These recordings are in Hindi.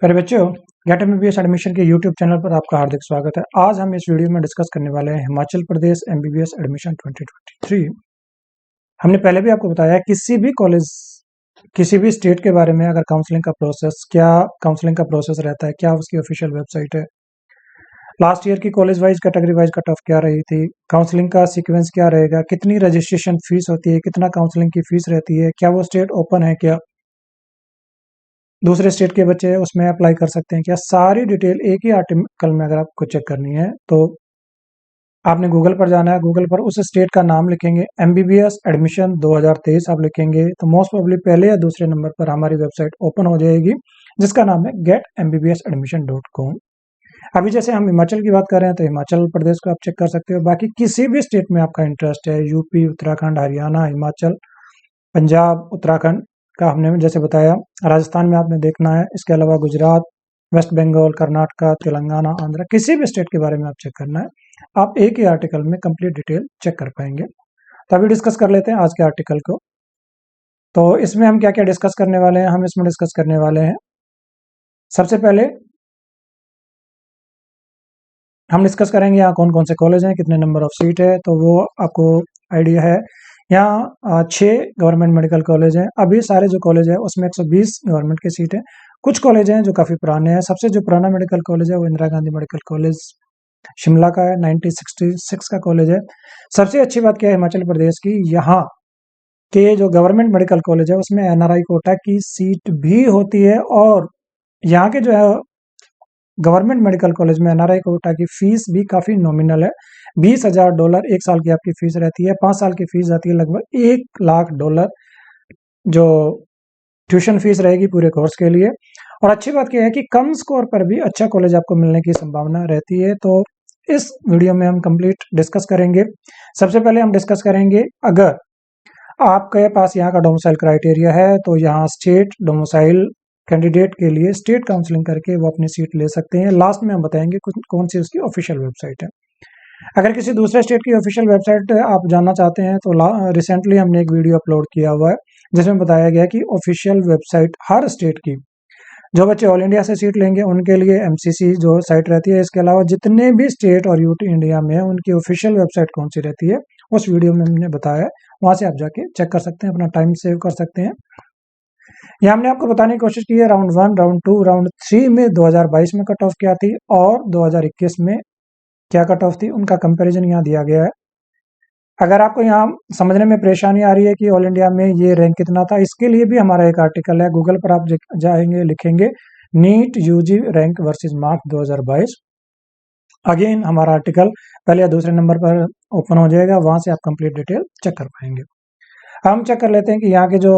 प्यारे बच्चों, गेट एमबीबीएस एडमिशन के यूट्यूब चैनल पर आपका हार्दिक स्वागत है। आज हम इस वीडियो में डिस्कस करने वाले हैं हिमाचल प्रदेश एमबीबीएस एडमिशन 2023। हमने पहले भी आपको बताया किसी भी कॉलेज, किसी भी स्टेट के बारे में अगर काउंसलिंग का प्रोसेस, क्या काउंसलिंग का प्रोसेस रहता है, क्या उसकी ऑफिशियल वेबसाइट है, लास्ट ईयर की college wise category wise cut off क्या रही थी, काउंसलिंग का सीक्वेंस क्या रहेगा, कितनी रजिस्ट्रेशन फीस होती है, कितना काउंसलिंग की फीस रहती है, क्या वो स्टेट ओपन है, क्या दूसरे स्टेट के बच्चे उसमें अप्लाई कर सकते हैं, क्या सारी डिटेल एक ही आर्टिकल में अगर आपको चेक करनी है तो आपने गूगल पर जाना है। गूगल पर उस स्टेट का नाम लिखेंगे, एमबीबीएस एडमिशन 2023 आप लिखेंगे तो मोस्ट प्रोबेबली पहले या दूसरे नंबर पर हमारी वेबसाइट ओपन हो जाएगी जिसका नाम है getmbbsadmission.com। अभी जैसे हम हिमाचल की बात कर रहे हैं तो हिमाचल प्रदेश को आप चेक कर सकते हो। बाकी किसी भी स्टेट में आपका इंटरेस्ट है, यूपी, उत्तराखंड, हरियाणा, हिमाचल, पंजाब, उत्तराखंड का हमने जैसे बताया, राजस्थान में आपने देखना है, इसके अलावा गुजरात, वेस्ट बंगाल, कर्नाटका, तेलंगाना, आंध्र, किसी भी स्टेट के बारे में आप चेक करना है, आप एक ही आर्टिकल में कंप्लीट डिटेल चेक कर पाएंगे। तो अभी डिस्कस कर लेते हैं आज के आर्टिकल को। तो इसमें हम क्या क्या डिस्कस करने वाले हैं, हम इसमें डिस्कस करने वाले हैं, सबसे पहले हम डिस्कस करेंगे यहाँ कौन कौन से कॉलेज हैं, कितने नंबर ऑफ सीट है, तो वो आपको आइडिया है। यहाँ 6 गवर्नमेंट मेडिकल कॉलेज हैं। अभी सारे जो कॉलेज है उसमें 120 गवर्नमेंट की सीट है। कुछ कॉलेज हैं जो काफ़ी पुराने हैं। सबसे जो पुराना मेडिकल कॉलेज है वो इंदिरा गांधी मेडिकल कॉलेज शिमला का है, 1966 का कॉलेज है। सबसे अच्छी बात क्या है हिमाचल प्रदेश की, यहाँ के जो गवर्नमेंट मेडिकल कॉलेज है उसमें एनआरआई कोटा की सीट भी होती है और यहाँ के जो है गवर्नमेंट मेडिकल कॉलेज में एनआरआई कोटा की फीस भी काफ़ी नॉमिनल है। $20,000 एक साल की आपकी फीस रहती है। 5 साल की फीस जाती है लगभग $1,00,000 जो ट्यूशन फीस रहेगी पूरे कोर्स के लिए। और अच्छी बात क्या है कि कम स्कोर पर भी अच्छा कॉलेज आपको मिलने की संभावना रहती है। तो इस वीडियो में हम कंप्लीट डिस्कस करेंगे। सबसे पहले हम डिस्कस करेंगे, अगर आपके पास यहाँ का डोमिसाइल क्राइटेरिया है तो यहाँ स्टेट डोमिसाइल कैंडिडेट के लिए स्टेट काउंसलिंग करके वो अपनी सीट ले सकते हैं। लास्ट में हम बताएंगे कौन सी उसकी ऑफिशियल वेबसाइट है। अगर किसी दूसरे स्टेट की ऑफिशियल वेबसाइट आप जानना चाहते हैं तो रिसेंटली हमने एक वीडियो अपलोड किया हुआ है जिसमें बताया गया कि ऑफिशियल वेबसाइट हर स्टेट की, जो बच्चे ऑल इंडिया से सीट लेंगे उनके लिए एमसीसी जो साइट रहती है, इसके अलावा जितने भी स्टेट और यूटी इंडिया में है उनकी ऑफिशियल वेबसाइट कौन सी रहती है उस वीडियो में हमने बताया है। वहां से आप जाके चेक कर सकते हैं, अपना टाइम सेव कर सकते हैं। यहाँ हमने आपको बताने की कोशिश की है राउंड 1, राउंड 2, राउंड 3 में 2022 में कट ऑफ क्या थी और 2021 में क्या कट ऑफ थी, उनका कंपैरिजन यहाँ दिया गया है। अगर आपको यहाँ समझने में परेशानी आ रही है कि ऑल इंडिया में ये रैंक कितना था, इसके लिए भी हमारा एक आर्टिकल है। गूगल पर आप जाएंगे, लिखेंगे NEET UG rank versus mark 2022। Again हमारा आर्टिकल पहले या दूसरे नंबर पर ओपन हो जाएगा, वहां से आप कंप्लीट डिटेल चेक कर पाएंगे। हम चेक कर लेते हैं कि यहाँ के जो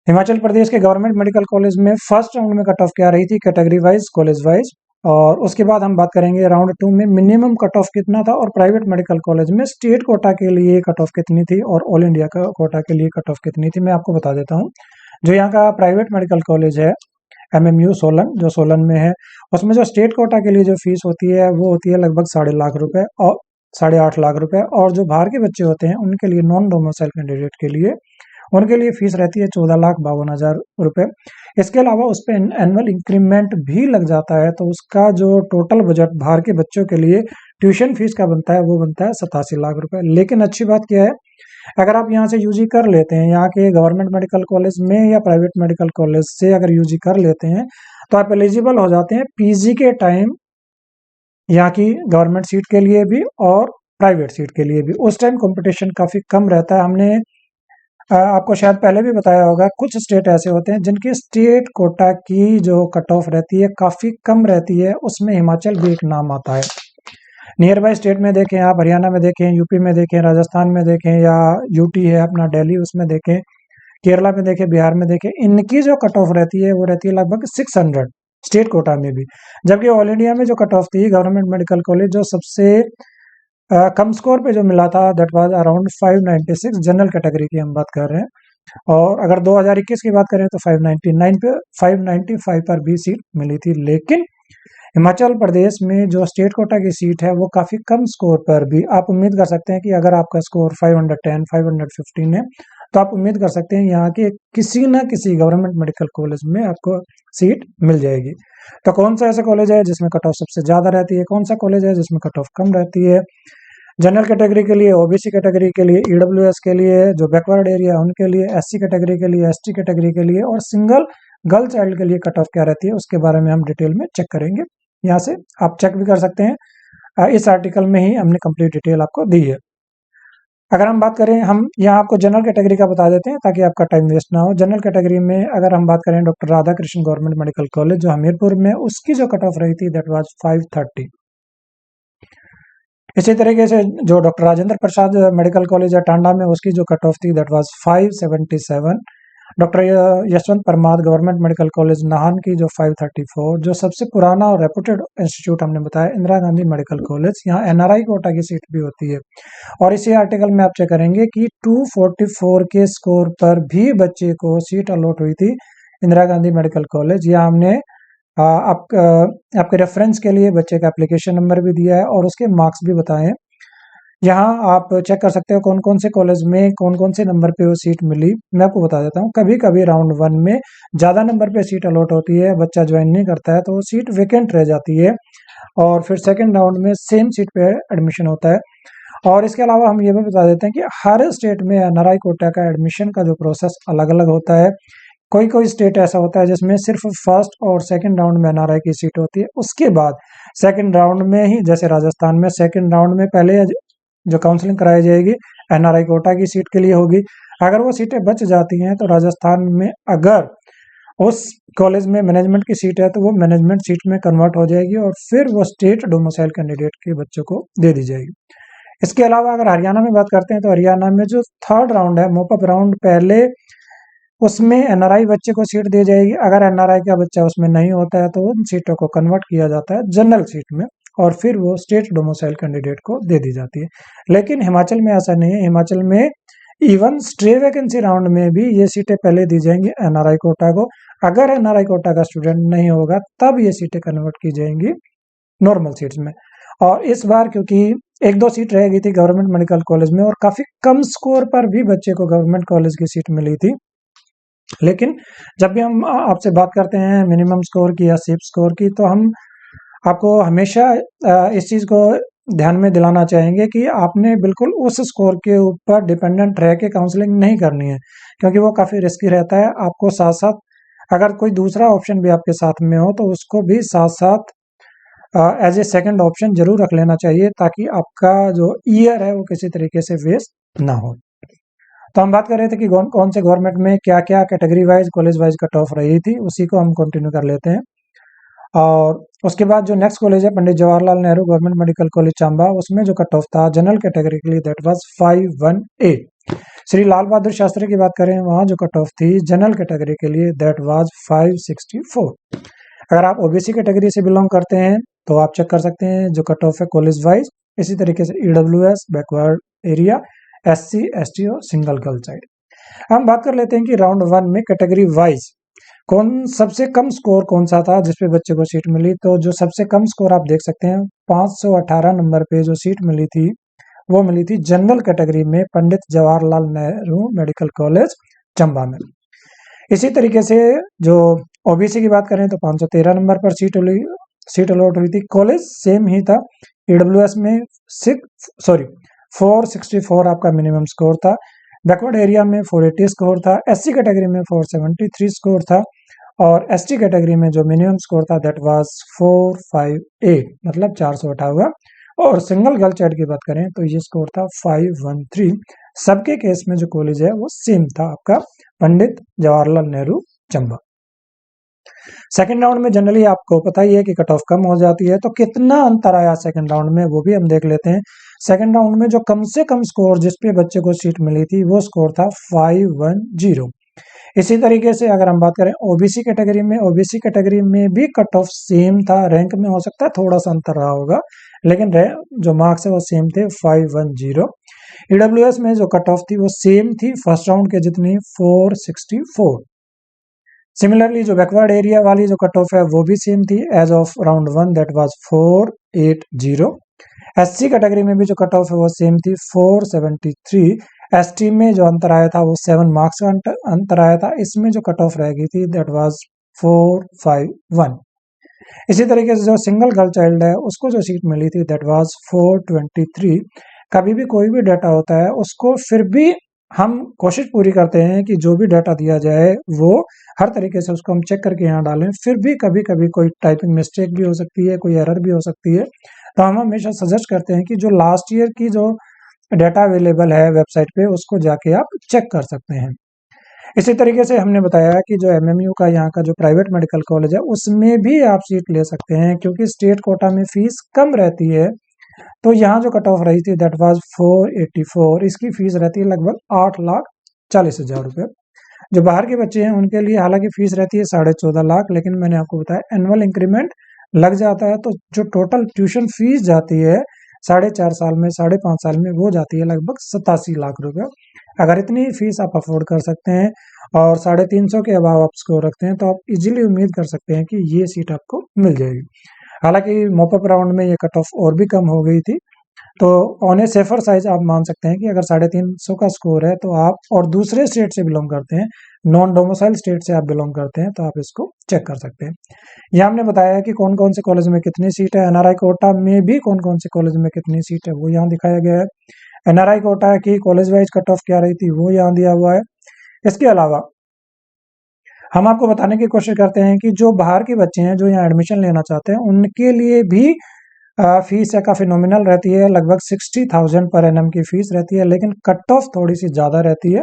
हिमाचल प्रदेश के गवर्नमेंट मेडिकल कॉलेज में फर्स्ट राउंड में कट ऑफ क्या रही थी कैटेगरी वाइज, कॉलेज वाइज, और उसके बाद हम बात करेंगे राउंड 2 में मिनिमम कट ऑफ कितना था और प्राइवेट मेडिकल कॉलेज में स्टेट कोटा के लिए कट ऑफ कितनी थी और ऑल इंडिया का कोटा के लिए कट ऑफ कितनी थी। मैं आपको बता देता हूँ, जो यहाँ का प्राइवेट मेडिकल कॉलेज है एमएमयू सोलन, जो सोलन में है, उसमें जो स्टेट कोटा के लिए जो फीस होती है वो होती है लगभग 8.5 लाख रुपए और 8.5 लाख रुपए, और जो बाहर के बच्चे होते हैं उनके लिए नॉन डोमिसाइल कैंडिडेट के लिए उनके लिए फीस रहती है 14,52,000 रुपए। इसके अलावा उस पर एनुअल इंक्रीमेंट भी लग जाता है, तो उसका जो टोटल बजट बाहर के बच्चों के लिए ट्यूशन फीस का बनता है वो बनता है 87 लाख रुपए। लेकिन अच्छी बात क्या है, अगर आप यहाँ से यूजी कर लेते हैं, यहाँ के गवर्नमेंट मेडिकल कॉलेज में या प्राइवेट मेडिकल कॉलेज से अगर यूजी कर लेते हैं तो आप एलिजिबल हो जाते हैं पीजी के टाइम यहाँ की गवर्नमेंट सीट के लिए भी और प्राइवेट सीट के लिए भी। उस टाइम कंपटीशन काफ़ी कम रहता है। हमने आपको शायद पहले भी बताया होगा, कुछ स्टेट ऐसे होते हैं जिनकी स्टेट कोटा की जो कट ऑफ रहती है काफ़ी कम रहती है, उसमें हिमाचल भी एक नाम आता है। नियर बाय स्टेट में देखें आप, हरियाणा में देखें, यूपी में देखें, राजस्थान में देखें, या यूटी है अपना दिल्ली, उसमें देखें, केरला में देखें, बिहार में देखें, इनकी जो कट ऑफ रहती है वो रहती है लगभग 600 स्टेट कोटा में भी। जबकि ऑल इंडिया में जो कट ऑफ थी गवर्नमेंट मेडिकल कॉलेज जो सबसे कम स्कोर पे जो मिला था that was around 596, general category की हम बात कर रहे हैं। और अगर 2021 की बात करें तो 599 पे 595 पर भी सीट मिली थी। लेकिन हिमाचल प्रदेश में जो स्टेट कोटा की सीट है वो काफ़ी कम स्कोर पर भी आप उम्मीद कर सकते हैं कि अगर आपका स्कोर 510, 515 है तो आप उम्मीद कर सकते हैं यहाँ के किसी न किसी गवर्नमेंट मेडिकल कॉलेज में आपको सीट मिल जाएगी। तो कौन सा ऐसा कॉलेज है जिसमें कट ऑफ सबसे ज़्यादा रहती है, कौन सा कॉलेज है जिसमें कट ऑफ कम रहती है? जनरल कैटेगरी के लिए, ओबीसी कैटेगरी के लिए, ईडब्ल्यूएस के लिए, जो बैकवर्ड एरिया है उनके लिए, एससी कैटेगरी के लिए, एसटी कैटेगरी के लिए और सिंगल गर्ल चाइल्ड के लिए कट ऑफ क्या रहती है, उसके बारे में हम डिटेल में चेक करेंगे। यहाँ से आप चेक भी कर सकते हैं, इस आर्टिकल में ही हमने कंप्लीट डिटेल आपको दी है। अगर हम बात करें, हम यहाँ आपको जनरल कैटेगरी का बता देते हैं ताकि आपका टाइम वेस्ट ना हो। जनरल कैटेगरी में अगर हम बात करें doctor Radha Krishna government medical college जो हमीरपुर में, उसकी जो कट ऑफ रही थी दैट वाज 530। इसी तरीके से जो doctor Rajendra Prasad medical college है टांडा में, उसकी जो कट ऑफ थी that was 577। Doctor Yashwant Parmar government medical college Nahan की जो 534। जो सबसे पुराना और रेपुटेड इंस्टीट्यूट हमने बताया इंदिरा गांधी मेडिकल कॉलेज, यहाँ एनआरआई कोटा की सीट भी होती है। और इसी आर्टिकल में आप चेक करेंगे कि 244 के स्कोर पर भी बच्चे को सीट अलॉट हुई थी इंदिरा गांधी मेडिकल कॉलेज। यहाँ हमने आपके रेफरेंस के लिए बच्चे का एप्लीकेशन नंबर भी दिया है और उसके मार्क्स भी बताए हैं। यहाँ आप चेक कर सकते हो कौन कौन से कॉलेज में कौन कौन से नंबर पे वो सीट मिली। मैं आपको बता देता हूँ, कभी कभी राउंड 1 में ज़्यादा नंबर पे सीट अलॉट होती है, बच्चा ज्वाइन नहीं करता है तो वो सीट वेकेंट रह जाती है और फिर सेकेंड राउंड में सेम सीट पे एडमिशन होता है। और इसके अलावा हम ये भी बता देते हैं कि हर स्टेट में एनआरआई कोटा का एडमिशन का जो प्रोसेस अलग अलग होता है। कोई कोई स्टेट ऐसा होता है जिसमें सिर्फ फर्स्ट और सेकंड राउंड में एनआरआई की सीट होती है, उसके बाद सेकंड राउंड में ही, जैसे राजस्थान में सेकंड राउंड में पहले जो काउंसलिंग कराई जाएगी एनआरआई कोटा की सीट के लिए होगी। अगर वो सीटें बच जाती हैं तो राजस्थान में अगर उस कॉलेज में मैनेजमेंट की सीट है तो वो मैनेजमेंट सीट में कन्वर्ट हो जाएगी और फिर वो स्टेट डोमिसाइल कैंडिडेट के बच्चों को दे दी जाएगी। इसके अलावा अगर हरियाणा में बात करते हैं तो हरियाणा में जो थर्ड राउंड है, मोपअप राउंड, पहले उसमें एनआरआई बच्चे को सीट दी जाएगी। अगर एनआरआई का बच्चा उसमें नहीं होता है तो उन सीटों को कन्वर्ट किया जाता है जनरल सीट में और फिर वो स्टेट डोमिसाइल कैंडिडेट को दे दी जाती है। लेकिन हिमाचल में ऐसा नहीं है। हिमाचल में इवन स्टे वैकेंसी राउंड में भी ये सीटें पहले दी जाएंगी एनआरआई कोटा को। अगर एनआरआई कोटा का स्टूडेंट नहीं होगा तब ये सीटें कन्वर्ट की जाएंगी नॉर्मल सीट्स में। और इस बार क्योंकि एक दो सीट रह गई थी गवर्नमेंट मेडिकल कॉलेज में और काफी कम स्कोर पर भी बच्चे को गवर्नमेंट कॉलेज की सीट मिली थी, लेकिन जब भी हम आपसे बात करते हैं मिनिमम स्कोर की या सिप स्कोर की तो हम आपको हमेशा इस चीज़ को ध्यान में दिलाना चाहेंगे कि आपने बिल्कुल उस स्कोर के ऊपर डिपेंडेंट रह के काउंसलिंग नहीं करनी है, क्योंकि वो काफ़ी रिस्की रहता है। आपको साथ साथ अगर कोई दूसरा ऑप्शन भी आपके साथ में हो तो उसको भी साथ साथ एज ए सेकंड ऑप्शन जरूर रख लेना चाहिए ताकि आपका जो ईयर है वो किसी तरीके से वेस्ट ना हो। तो हम बात कर रहे थे कि कौन से गवर्नमेंट में क्या क्या category wise college wise cut off रही थी, उसी को हम कंटिन्यू कर लेते हैं। और उसके बाद जो नेक्स्ट कॉलेज है Pandit Jawaharlal Nehru government medical college Chamba, उसमें जो कट ऑफ था जनरल कैटेगरी के लिए दैट वाज 518। श्री लाल बहादुर शास्त्री की बात करें, वहाँ जो कट ऑफ थी जनरल कैटेगरी के लिए दैट वाज 564। अगर आप ओबीसी कैटेगरी से बिलोंग करते हैं तो आप चेक कर सकते हैं जो कट ऑफ है कॉलेज वाइज। इसी तरीके से EWS, backward area, SC, ST और सिंगल गर्ल चाइल्ड। हम बात कर लेते हैं कि राउंड 1 में कैटेगरी वाइज कौन सबसे कम स्कोर कौन सा था जिसपे बच्चे को सीट मिली। तो जो सबसे कम स्कोर आप देख सकते हैं 518 नंबर पे जो सीट मिली थी वो मिली थी जनरल कैटेगरी में पंडित जवाहरलाल नेहरू मेडिकल कॉलेज चंबा में। इसी तरीके से जो ओबीसी की बात करें तो 513 नंबर पर सीट अलॉट हुई थी। कॉलेज सेम ही था। ईडब्ल्यूएस में 464 आपका मिनिमम स्कोर था। बैकवर्ड एरिया में 480 स्कोर था। एससी कैटेगरी में 473 स्कोर था और एसटी कैटेगरी में जो मिनिमम स्कोर था दैट वाज 458, मतलब 458। और सिंगल गर्ल चाइल्ड की बात करें तो ये स्कोर था 513। सबके केस में जो कॉलेज है वो सेम था आपका पंडित जवाहरलाल नेहरू चंबा। सेकंड राउंड में जनरली आपको पता ही है कि कट ऑफ कम हो जाती है, तो कितना अंतर आया सेकंड राउंड में वो भी हम देख लेते हैं। सेकंड राउंड में जो कम से कम स्कोर जिसपे बच्चे को सीट मिली थी वो स्कोर था 510। इसी तरीके से अगर हम बात करें ओबीसी कैटेगरी में भी कट ऑफ सेम था। रैंक में हो सकता है थोड़ा सा अंतर रहा होगा, लेकिन जो मार्क्स है वो सेम थे 510। ईडब्ल्यूएस में जो कट ऑफ थी वो सेम थी फर्स्ट राउंड के जितनी 464। सिमिलरली जो बैकवर्ड एरिया वाली जो कट ऑफ है वो भी सेम थी as of round 1 that was 480। SC category में भी जो कट ऑफ है वो सेम थी 473। एसटी में जो अंतर आया था वो 7 मार्क्स का अंतर आया था। इसमें जो कट ऑफ रह गई थी दैट वाज 451। इसी तरीके से जो सिंगल गर्ल चाइल्ड है उसको जो सीट मिली थी दैट वाज 423। कभी भी कोई भी डाटा होता है उसको फिर भी हम कोशिश पूरी करते हैं कि जो भी डाटा दिया जाए वो हर तरीके से उसको हम चेक करके यहाँ डालें। फिर भी कभी कभी कोई टाइपिंग मिस्टेक भी हो सकती है, कोई एरर भी हो सकती है, तो हम हमेशा सजेस्ट करते हैं कि जो लास्ट ईयर की जो डाटा अवेलेबल है वेबसाइट पे उसको जाके आप चेक कर सकते हैं। इसी तरीके से हमने बताया कि जो एमएमयू का यहाँ का जो प्राइवेट मेडिकल कॉलेज है उसमें भी आप सीट ले सकते हैं, क्योंकि स्टेट कोटा में फीस कम रहती है। तो यहाँ जो कट ऑफ रही थी दैट वाज 484। इसकी फीस रहती है लगभग 8,40,000 रुपये। जो बाहर के बच्चे हैं उनके लिए हालांकि फीस रहती है 14.5 लाख, लेकिन मैंने आपको बताया एनुअल इंक्रीमेंट लग जाता है, तो जो टोटल ट्यूशन फीस जाती है 4.5 साल में 5.5 साल में वो जाती है लगभग 87 लाख रुपये। अगर इतनी फीस आप अफोर्ड कर सकते हैं और 350 के अभाव आप स्कोर रखते हैं तो आप इजीली उम्मीद कर सकते हैं कि ये सीट आपको मिल जाएगी। हालांकि मॉपअप राउंड में ये कट ऑफ और भी कम हो गई थी, तो ऑन ए सेफर साइज आप मान सकते हैं कि अगर 350 का स्कोर है तो आप, और दूसरे स्टेट से बिलोंग करते हैं, नॉन डोमिसाइल स्टेट से आप बिलोंग करते हैं, तो आप इसको चेक कर सकते हैं। यह हमने बताया कि कौन कौन से कॉलेज में कितनी सीट है। एनआरआई कोटा में भी कौन कौन से कॉलेज में कितनी सीट है वो यहाँ दिखाया गया है। एनआरआई कोटा की कॉलेज वाइज कट ऑफ क्या रही थी वो यहाँ दिया हुआ है। इसके अलावा हम आपको बताने की कोशिश करते हैं कि जो बाहर के बच्चे हैं जो यहाँ एडमिशन लेना चाहते हैं उनके लिए भी फीस है काफ़ी नॉमिनल रहती है, लगभग 60,000 पर एनम की फीस रहती है, लेकिन कट ऑफ थोड़ी सी ज़्यादा रहती है।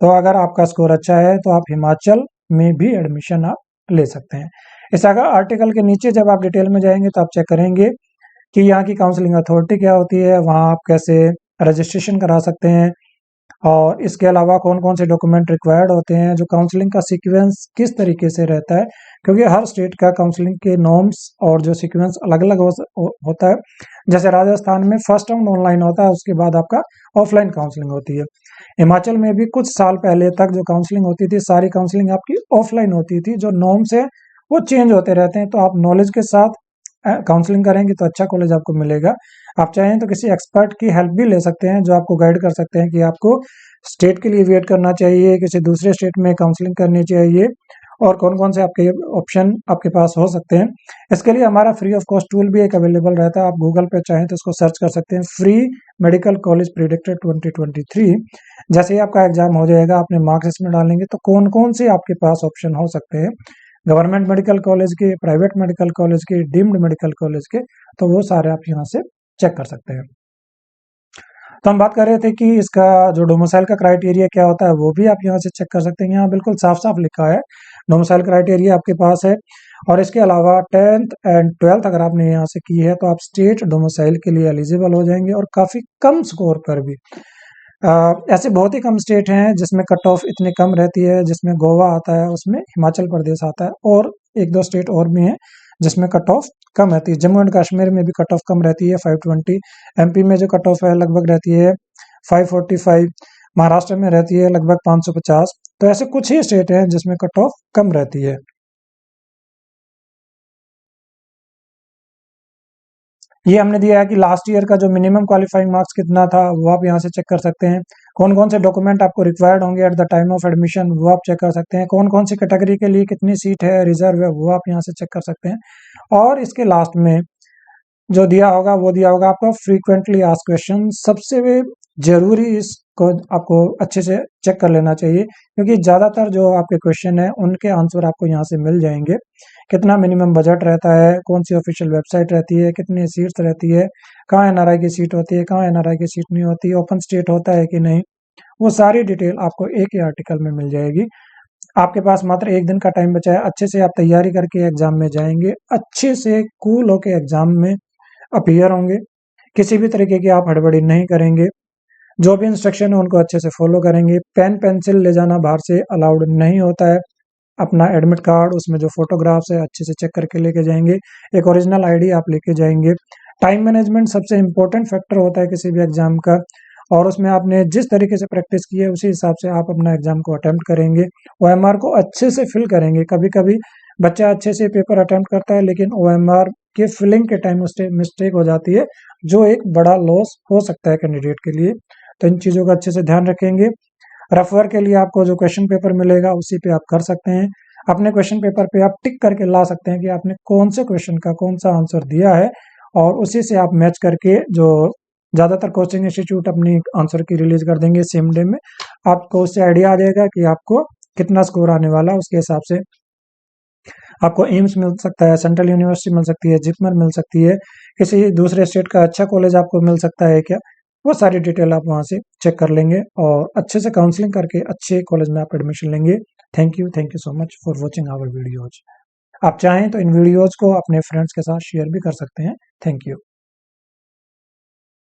तो अगर आपका स्कोर अच्छा है तो आप हिमाचल में भी एडमिशन आप ले सकते हैं। इस आर्टिकल के नीचे जब आप डिटेल में जाएंगे तो आप चेक करेंगे कि यहाँ की काउंसलिंग अथॉरिटी क्या होती है, वहाँ आप कैसे रजिस्ट्रेशन करा सकते हैं, और इसके अलावा कौन कौन से डॉक्यूमेंट रिक्वायर्ड होते हैं, जो काउंसलिंग का सीक्वेंस किस तरीके से रहता है, क्योंकि हर स्टेट का काउंसलिंग के नॉर्म्स और जो सीक्वेंस अलग अलग होता है। जैसे राजस्थान में फर्स्ट राउंड ऑनलाइन होता है, उसके बाद आपका ऑफलाइन काउंसलिंग होती है। हिमाचल में भी कुछ साल पहले तक जो काउंसलिंग होती थी सारी काउंसलिंग आपकी ऑफलाइन होती थी। जो नॉर्म्स है वो चेंज होते रहते हैं, तो आप नॉलेज के साथ काउंसलिंग करेंगे तो अच्छा कॉलेज आपको मिलेगा। आप चाहें तो किसी एक्सपर्ट की हेल्प भी ले सकते हैं जो आपको गाइड कर सकते हैं कि आपको स्टेट के लिए वेट करना चाहिए, किसी दूसरे स्टेट में काउंसलिंग करनी चाहिए, और कौन कौन से आपके ऑप्शन आपके पास हो सकते हैं। इसके लिए हमारा फ्री ऑफ कॉस्ट टूल भी एक अवेलेबल रहता है। आप गूगल पे चाहें तो इसको सर्च कर सकते हैं, फ्री मेडिकल कॉलेज प्रेडिक्टर 2023। जैसे ही आपका एग्जाम हो जाएगा अपने मार्क्स इसमें डालेंगे तो कौन कौन से आपके पास ऑप्शन हो सकते हैं, गवर्नमेंट मेडिकल कॉलेज के, प्राइवेट मेडिकल कॉलेज के, डीम्ड मेडिकल कॉलेज के, तो वो सारे आप यहाँ से चेक कर सकते हैं। तो हम बात कर रहे थे कि इसका जो डोमिसाइल का क्राइटेरिया क्या होता है वो भी आप यहाँ से चेक कर सकते हैं। यहाँ बिल्कुल साफ साफ लिखा है डोमिसाइल क्राइटेरिया आपके पास है। और इसके अलावा 10th एंड 12th अगर आपने यहाँ से की है तो आप स्टेट डोमिसाइल के लिए एलिजिबल हो जाएंगे, और काफ़ी कम स्कोर पर भी। ऐसे बहुत ही कम स्टेट हैं जिसमें कट ऑफ इतनी कम रहती है, जिसमें गोवा आता है, उसमें हिमाचल प्रदेश आता है, और एक दो स्टेट और भी हैं जिसमें कट ऑफ कम रहती है। जम्मू एंड कश्मीर में भी कट ऑफ कम रहती है 520। एमपी में जो कट ऑफ है लगभग रहती है 545। महाराष्ट्र में रहती है लगभग 550। तो ऐसे कुछ ही स्टेट हैं जिसमें कट ऑफ कम रहती है। ये हमने दिया है कि लास्ट ईयर का जो मिनिमम क्वालिफाइंग मार्क्स कितना था वो आप यहाँ से चेक कर सकते हैं। कौन कौन से डॉक्यूमेंट आपको रिक्वायर्ड होंगे at the time of admission वो आप चेक कर सकते हैं। कौन कौन सी कैटेगरी के लिए कितनी सीट है, रिजर्व है, वो आप यहाँ से चेक कर सकते हैं। और इसके लास्ट में जो दिया होगा वो दिया होगा आपका फ्रीक्वेंटली आस्क्ड क्वेश्चन। सबसे जरूरी इसको आपको अच्छे से चेक कर लेना चाहिए, क्योंकि ज़्यादातर जो आपके क्वेश्चन है उनके आंसर आपको यहाँ से मिल जाएंगे। कितना मिनिमम बजट रहता है, कौन सी ऑफिशियल वेबसाइट रहती है, कितनी सीट्स रहती है, कहाँ एनआरआई की सीट होती है, कहाँ एनआरआई की सीट नहीं होती, ओपन स्टेट होता है कि नहीं, वो सारी डिटेल आपको एक ही आर्टिकल में मिल जाएगी। आपके पास मात्र एक दिन का टाइम बचा है, अच्छे से आप तैयारी करके एग्जाम में जाएंगे, अच्छे से कूल होके एग्जाम में अपीयर होंगे, किसी भी तरीके की आप हड़बड़ी नहीं करेंगे, जो भी इंस्ट्रक्शन है उनको अच्छे से फॉलो करेंगे। पेन पेंसिल ले जाना बाहर से अलाउड नहीं होता है। अपना एडमिट कार्ड उसमें जो फोटोग्राफ्स है अच्छे से चेक करके लेके जाएंगे। एक ओरिजिनल आईडी आप लेके जाएंगे। टाइम मैनेजमेंट सबसे इम्पोर्टेंट फैक्टर होता है किसी भी एग्जाम का, और उसमें आपने जिस तरीके से प्रैक्टिस की है उसी हिसाब से आप अपना एग्जाम को अटेम्प्ट करेंगे। ओएमआर को अच्छे से फिल करेंगे। कभी कभी बच्चा अच्छे से पेपर अटेम्प्ट करता है लेकिन ओएमआर के फिलिंग के टाइम उससे मिस्टेक हो जाती है, जो एक बड़ा लॉस हो सकता है कैंडिडेट के लिए। तो इन चीज़ों का अच्छे से ध्यान रखेंगे। रफ वर्क के लिए आपको जो क्वेश्चन पेपर मिलेगा उसी पे आप कर सकते हैं। अपने क्वेश्चन पेपर पे आप टिक करके ला सकते हैं कि आपने कौन से क्वेश्चन का कौन सा आंसर दिया है, और उसी से आप मैच करके, जो ज़्यादातर कोचिंग इंस्टीट्यूट अपनी आंसर की रिलीज कर देंगे सेम डे में, आपको उससे आइडिया आ जाएगा कि आपको कितना स्कोर आने वाला है। उसके हिसाब से आपको एम्स मिल सकता है, सेंट्रल यूनिवर्सिटी मिल सकती है, जिपमर मिल सकती है, किसी दूसरे स्टेट का अच्छा कॉलेज आपको मिल सकता है क्या, वो सारी डिटेल आप वहाँ से चेक कर लेंगे और अच्छे से काउंसलिंग करके अच्छे कॉलेज में आप एडमिशन लेंगे। Thank you so much for watching our videos. आप चाहें तो इन वीडियोज को अपने फ्रेंड्स के साथ शेयर भी कर सकते हैं। Thank you.